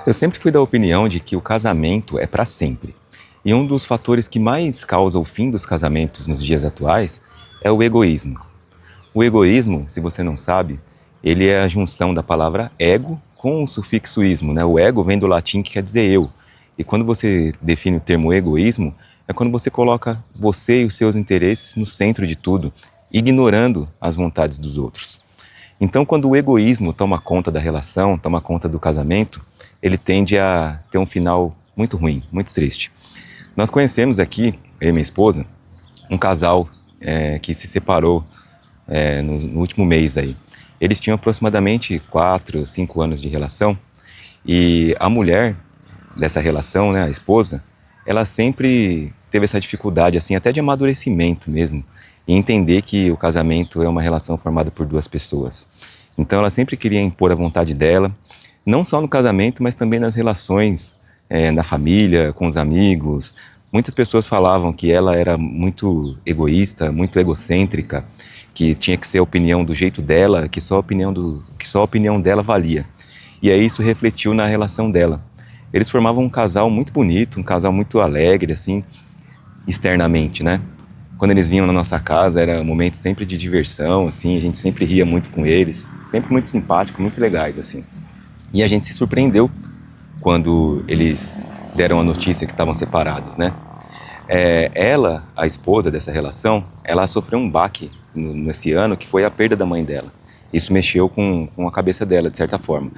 Eu sempre fui da opinião de que o casamento é para sempre. E um dos fatores que mais causa o fim dos casamentos nos dias atuais é o egoísmo. O egoísmo, se você não sabe, ele é a junção da palavra ego com o sufixo ismo, né? O ego vem do latim que quer dizer eu. E quando você define o termo egoísmo, é quando você coloca você e os seus interesses no centro de tudo, ignorando as vontades dos outros. Então, quando o egoísmo toma conta da relação, toma conta do casamento, ele tende a ter um final muito ruim, muito triste. Nós conhecemos aqui, eu e minha esposa, um casal que se separou no último mês aí. Eles tinham aproximadamente 4, 5 anos de relação e a mulher dessa relação, né, a esposa, ela sempre teve essa dificuldade, assim, até de amadurecimento mesmo, e entender que o casamento é uma relação formada por duas pessoas. Então ela sempre queria impor a vontade dela, não só no casamento, mas também nas relações, na família, com os amigos. Muitas pessoas falavam que ela era muito egoísta, muito egocêntrica, que tinha que ser a opinião do jeito dela, que só a opinião dela valia. E aí isso refletiu na relação dela. Eles formavam um casal muito bonito, um casal muito alegre, assim, externamente, né? Quando eles vinham na nossa casa, era um momento sempre de diversão, assim, a gente sempre ria muito com eles, sempre muito simpático, muito legais, assim. E a gente se surpreendeu quando eles deram a notícia que estavam separados, né? Ela, a esposa dessa relação, ela sofreu um baque nesse ano que foi a perda da mãe dela. Isso mexeu com a cabeça dela, de certa forma.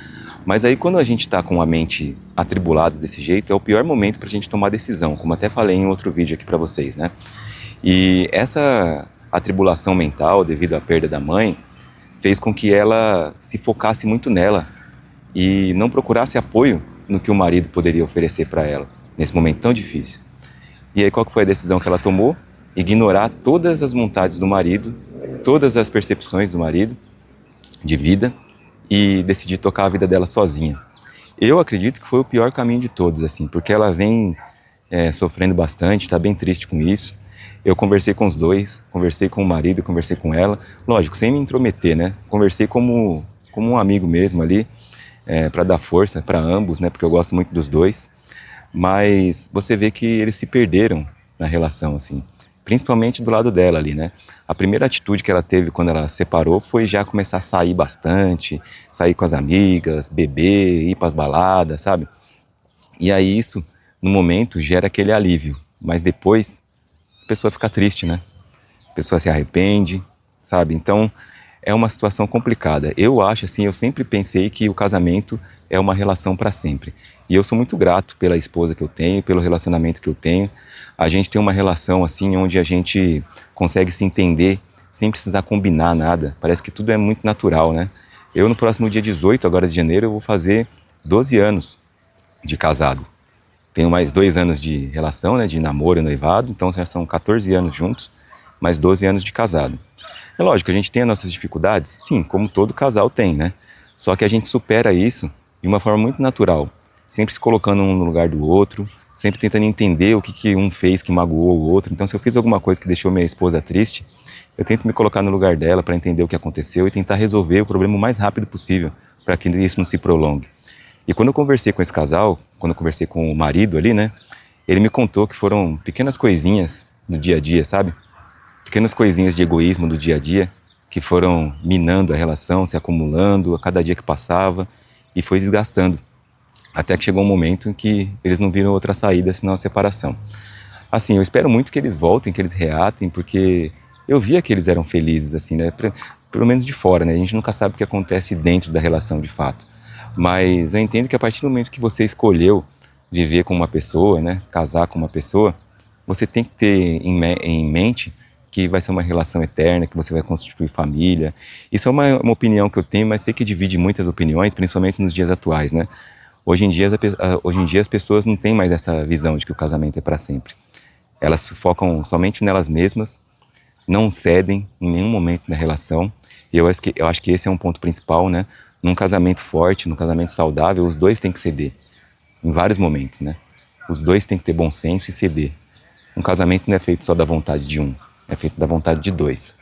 Mas aí quando a gente está com a mente atribulada desse jeito, é o pior momento para a gente tomar decisão, como até falei em outro vídeo aqui para vocês, né? E essa atribulação mental devido à perda da mãe fez com que ela se focasse muito nela e não procurasse apoio no que o marido poderia oferecer para ela nesse momento tão difícil. E aí qual que foi a decisão que ela tomou? Ignorar todas as vontades do marido, todas as percepções do marido de vida e decidir tocar a vida dela sozinha. Eu acredito que foi o pior caminho de todos, assim, porque ela vem sofrendo bastante, está bem triste com isso. Eu conversei com os dois, conversei com o marido, conversei com ela, lógico, sem me intrometer, né? Conversei como um amigo mesmo ali, para dar força para ambos, né? Porque eu gosto muito dos dois. Mas você vê que eles se perderam na relação, assim, principalmente do lado dela ali, né? A primeira atitude que ela teve quando ela separou foi já começar a sair bastante, sair com as amigas, beber, ir para as baladas, sabe? E aí isso, no momento, gera aquele alívio, mas depois a pessoa fica triste, né? A pessoa se arrepende, sabe? Então é uma situação complicada. Eu acho assim, eu sempre pensei que o casamento é uma relação para sempre. E eu sou muito grato pela esposa que eu tenho, pelo relacionamento que eu tenho. A gente tem uma relação assim onde a gente consegue se entender sem precisar combinar nada. Parece que tudo é muito natural, né? Eu no próximo dia 18, agora de janeiro, eu vou fazer 12 anos de casado. Tenho mais 2 anos de relação, né, de namoro e noivado, então já são 14 anos juntos, mais 12 anos de casado. É lógico, a gente tem as nossas dificuldades, sim, como todo casal tem, né? Só que a gente supera isso de uma forma muito natural, sempre se colocando um no lugar do outro, sempre tentando entender o que um fez que magoou o outro. Então, se eu fiz alguma coisa que deixou minha esposa triste, eu tento me colocar no lugar dela para entender o que aconteceu e tentar resolver o problema o mais rápido possível, para que isso não se prolongue. E quando eu conversei com esse casal, quando eu conversei com o marido ali, né, ele me contou que foram pequenas coisinhas do dia a dia, sabe? Pequenas coisinhas de egoísmo do dia a dia que foram minando a relação, se acumulando a cada dia que passava e foi desgastando. Até que chegou um momento em que eles não viram outra saída senão a separação. Assim, eu espero muito que eles voltem, que eles reatem, porque eu via que eles eram felizes, assim, né? Pelo menos de fora, né? A gente nunca sabe o que acontece dentro da relação de fato. Mas eu entendo que a partir do momento que você escolheu viver com uma pessoa, né? Casar com uma pessoa, você tem que ter em mente que vai ser uma relação eterna, que você vai constituir família. Isso é uma opinião que eu tenho, mas sei que divide muitas opiniões, principalmente nos dias atuais, né? Hoje em dia as pessoas não têm mais essa visão de que o casamento é para sempre. Elas focam somente nelas mesmas, não cedem em nenhum momento da relação. E eu acho que esse é um ponto principal, né? Num casamento forte, num casamento saudável, os dois têm que ceder. Em vários momentos, né? Os dois têm que ter bom senso e ceder. Um casamento não é feito só da vontade de um, é feito da vontade de dois.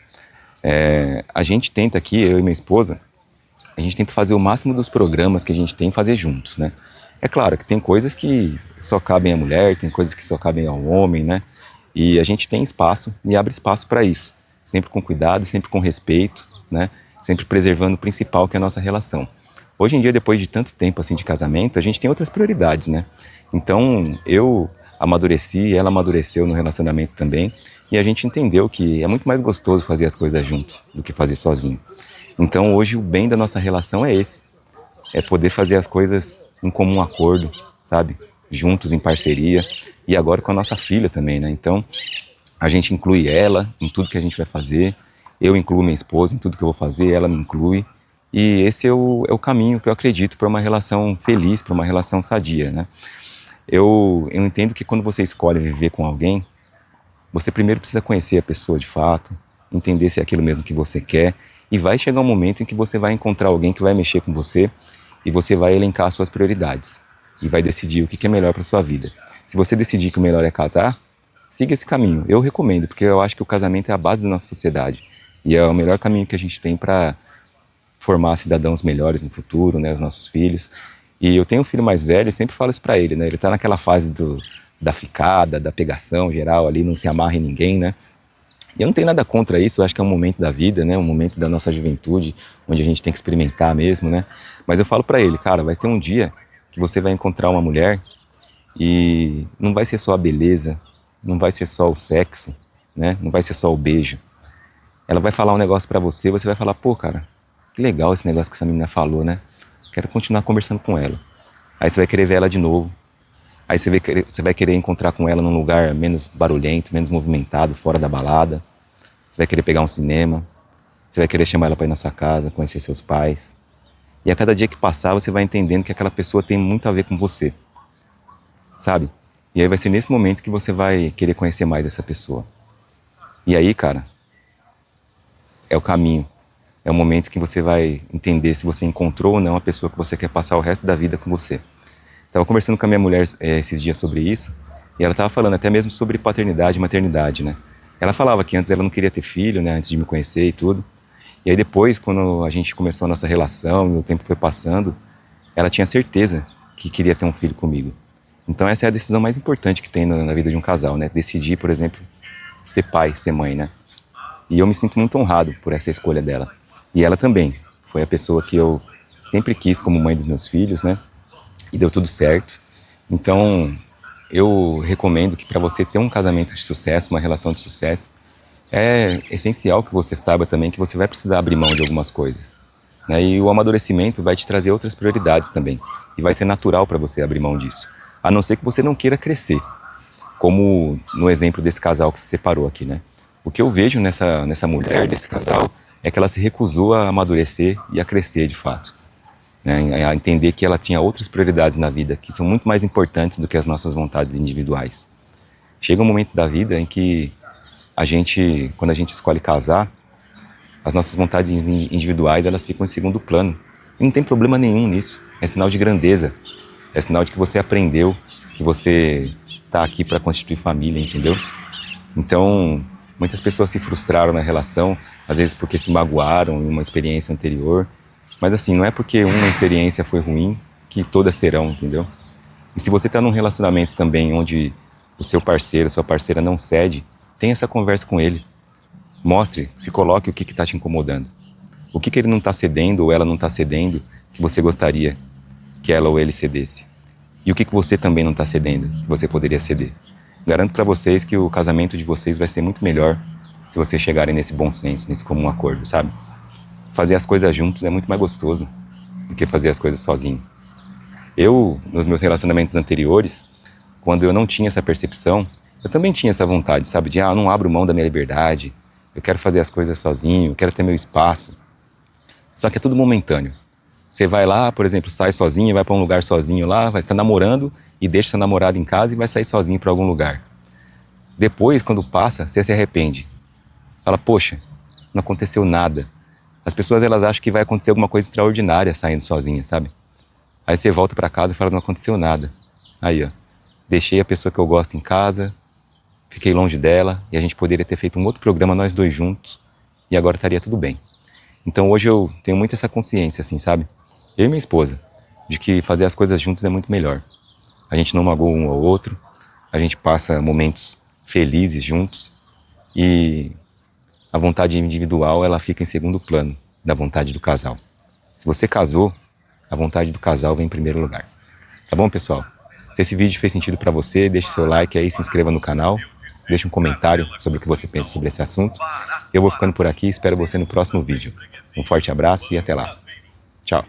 A gente tenta aqui, eu e minha esposa, a gente tenta fazer o máximo dos programas que a gente tem fazer juntos, né? É claro que tem coisas que só cabem à mulher, tem coisas que só cabem ao homem, né? E a gente tem espaço e abre espaço para isso, sempre com cuidado, sempre com respeito, né? Sempre preservando o principal, que é a nossa relação. Hoje em dia, depois de tanto tempo assim de casamento, a gente tem outras prioridades, né? Então, eu amadureci, ela amadureceu no relacionamento também, e a gente entendeu que é muito mais gostoso fazer as coisas juntos do que fazer sozinho. Então, hoje o bem da nossa relação é esse, é poder fazer as coisas em comum acordo, sabe? Juntos, em parceria, e agora com a nossa filha também, né? Então, a gente inclui ela em tudo que a gente vai fazer, eu incluo minha esposa em tudo que eu vou fazer, ela me inclui, e esse é o caminho que eu acredito para uma relação feliz, para uma relação sadia, né? Eu entendo que quando você escolhe viver com alguém, você primeiro precisa conhecer a pessoa de fato, entender se é aquilo mesmo que você quer, e vai chegar um momento em que você vai encontrar alguém que vai mexer com você e você vai elencar suas prioridades e vai decidir o que é melhor para sua vida. Se você decidir que o melhor é casar, siga esse caminho. Eu recomendo, porque eu acho que o casamento é a base da nossa sociedade e é o melhor caminho que a gente tem para formar cidadãos melhores no futuro, né, os nossos filhos. E eu tenho um filho mais velho e sempre falo isso para ele, né? Ele está naquela fase da ficada, da pegação geral ali, não se amarra em ninguém, né? E eu não tenho nada contra isso, eu acho que é um momento da vida, né? Um momento da nossa juventude, onde a gente tem que experimentar mesmo, né? Mas eu falo para ele, cara, vai ter um dia que você vai encontrar uma mulher e não vai ser só a beleza, não vai ser só o sexo, né? Não vai ser só o beijo. Ela vai falar um negócio para você, você vai falar, pô, cara, que legal esse negócio que essa menina falou, né? Quero continuar conversando com ela. Aí você vai querer ver ela de novo. Aí você vai querer encontrar com ela num lugar menos barulhento, menos movimentado, fora da balada. Você vai querer pegar um cinema. Você vai querer chamar ela para ir na sua casa, conhecer seus pais. E a cada dia que passar, você vai entendendo que aquela pessoa tem muito a ver com você. Sabe? E aí vai ser nesse momento que você vai querer conhecer mais essa pessoa. E aí, cara, é o caminho. É o momento que você vai entender se você encontrou ou não a pessoa que você quer passar o resto da vida com você. Estava conversando com a minha mulher esses dias sobre isso, e ela estava falando até mesmo sobre paternidade e maternidade, né? Ela falava que antes ela não queria ter filho, né, antes de me conhecer e tudo. E aí depois, quando a gente começou a nossa relação e o tempo foi passando, ela tinha certeza que queria ter um filho comigo. Então essa é a decisão mais importante que tem na vida de um casal, né? Decidir, por exemplo, ser pai, ser mãe, né? E eu me sinto muito honrado por essa escolha dela. E ela também. Foi a pessoa que eu sempre quis como mãe dos meus filhos, né? E deu tudo certo. Então, eu recomendo que para você ter um casamento de sucesso, uma relação de sucesso, é essencial que você saiba também que você vai precisar abrir mão de algumas coisas, né? E o amadurecimento vai te trazer outras prioridades também. E vai ser natural para você abrir mão disso. A não ser que você não queira crescer, como no exemplo desse casal que se separou aqui, né? O que eu vejo nessa mulher, desse casal, é que ela se recusou a amadurecer e a crescer de fato, né? A entender que ela tinha outras prioridades na vida que são muito mais importantes do que as nossas vontades individuais. Chega um momento da vida em que quando a gente escolhe casar, as nossas vontades individuais elas ficam em segundo plano. E não tem problema nenhum nisso. É sinal de grandeza. É sinal de que você aprendeu, que você está aqui para constituir família, entendeu? Então, muitas pessoas se frustraram na relação, às vezes porque se magoaram em uma experiência anterior. Mas assim, não é porque uma experiência foi ruim que todas serão, entendeu? E se você está num relacionamento também onde o seu parceiro, sua parceira não cede, tenha essa conversa com ele. Mostre, se coloque o que está te incomodando. O que ele não está cedendo ou ela não está cedendo que você gostaria que ela ou ele cedesse. E o que você também não está cedendo que você poderia ceder. Garanto para vocês que o casamento de vocês vai ser muito melhor se vocês chegarem nesse bom senso, nesse comum acordo, sabe? Fazer as coisas juntos é muito mais gostoso do que fazer as coisas sozinho. Eu, nos meus relacionamentos anteriores, quando eu não tinha essa percepção, eu também tinha essa vontade, sabe? De, eu não abro mão da minha liberdade, eu quero fazer as coisas sozinho, eu quero ter meu espaço. Só que é tudo momentâneo. Você vai lá, por exemplo, sai sozinho, vai para um lugar sozinho lá, vai estar namorando e deixa seu namorado em casa e vai sair sozinho para algum lugar. Depois, quando passa, você se arrepende. Fala, poxa, não aconteceu nada. As pessoas elas acham que vai acontecer alguma coisa extraordinária saindo sozinha, sabe? Aí você volta para casa e fala, não aconteceu nada. Aí, ó, deixei a pessoa que eu gosto em casa, fiquei longe dela e a gente poderia ter feito um outro programa nós dois juntos e agora estaria tudo bem. Então hoje eu tenho muito essa consciência, assim, sabe? Eu e minha esposa, de que fazer as coisas juntos é muito melhor. A gente não magoa um ao outro, a gente passa momentos felizes juntos e a vontade individual ela fica em segundo plano da vontade do casal. Se você casou, a vontade do casal vem em primeiro lugar. Tá bom, pessoal? Se esse vídeo fez sentido para você, deixe seu like aí, se inscreva no canal, deixe um comentário sobre o que você pensa sobre esse assunto. Eu vou ficando por aqui, espero você no próximo vídeo. Um forte abraço e até lá. Tchau.